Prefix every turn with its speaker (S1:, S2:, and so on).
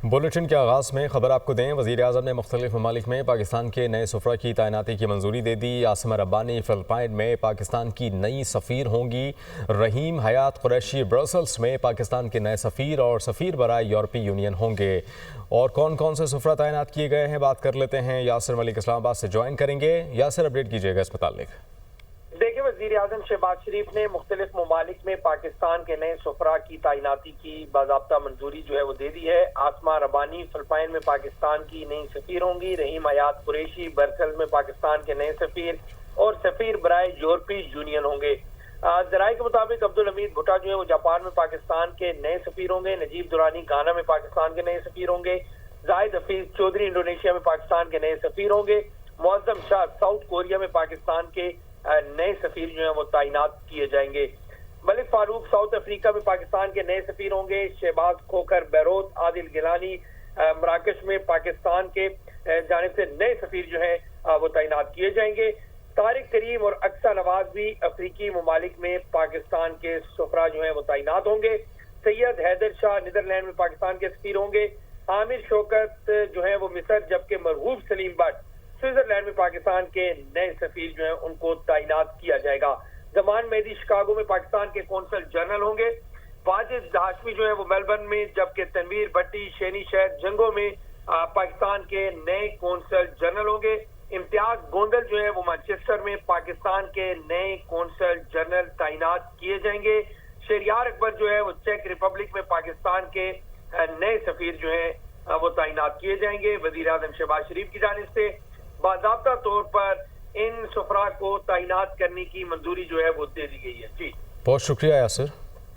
S1: Bulletin کے آغاز میں خبر آپ کو دیں، وزیراعظم نے مختلف ممالک میں پاکستان کے نئے سفراء کی تعیناتی کی منظوری دے دی۔ عاصمہ ربانی فلپائن میں پاکستان کی نئی سفیر ہوں گی۔ رحیم حیات قریشی برسلز میں پاکستان کے نئے سفیر اور سفیر برائے یورپی یونین ہوں گے۔ اور کون کون سے سفراء تعینات کیے گئے ہیں بات کر لیتے ہیں، یاسر ملک اسلام آباد سے جوائن کریں گے۔ یاسر، اپڈیٹ کیجیے گا اس متعلق۔
S2: دیکھیں، وزیر اعظم شہباز شریف نے مختلف ممالک میں پاکستان کے نئے سفراء کی تعیناتی کی باضابطہ منظوری وہ دے دی ہے۔ عاصمہ ربانی فلپائن میں پاکستان کی نئی سفیر ہوں گی۔ رحیم حیات قریشی برسلز میں پاکستان کے نئے سفیر اور سفیر برائے یورپی یونین ہوں گے۔ ذرائع کے مطابق عبدالحمید بھٹا وہ جاپان میں پاکستان کے نئے سفیر ہوں گے۔ نجیب دورانی گانا میں پاکستان کے نئے سفیر ہوں گے۔ زاہد حفیظ چودھری انڈونیشیا میں پاکستان کے نئے سفیر ہوں گے۔ معظم شاہ ساؤتھ کوریا میں پاکستان کے نئے سفیر وہ تعینات کیے جائیں گے۔ ملک فاروق ساؤتھ افریقہ میں پاکستان کے نئے سفیر ہوں گے۔ شہباز کھوکھر بیروت، عادل گیلانی مراکش میں پاکستان کے جانب سے نئے سفیر وہ تعینات کیے جائیں گے۔ طارق کریم اور اقصی نواز بھی افریقی ممالک میں پاکستان کے سفراء وہ تعینات ہوں گے۔ سید حیدر شاہ نیدرلینڈ میں پاکستان کے سفیر ہوں گے۔ عامر شوکت وہ مصر، جبکہ مرغوب سلیم بٹ سوئٹزرلینڈ میں پاکستان کے نئے سفیر ان کو تعینات کیا جائے گا۔ زمان مہدی شکاگو میں پاکستان کے کونسل جنرل ہوں گے۔ واجد ہاشمی وہ میلبرن میں، جبکہ تنویر بھٹی شینی شہر جنگو میں پاکستان کے نئے کونسل جنرل ہوں گے۔ امتیاز گوندل وہ مانچسٹر میں پاکستان کے نئے کونسل جنرل تعینات کیے جائیں گے۔ شہریار اکبر وہ چیک ریپبلک میں پاکستان کے نئے سفیر وہ تعینات کیے جائیں گے۔ وزیر اعظم شہباز شریف کی جانب سے باضابطہ طور پر ان سفراء کو تعینات کرنے کی منظوری وہ دے دی گئی ہے۔ جی
S1: بہت شکریہ یاسر۔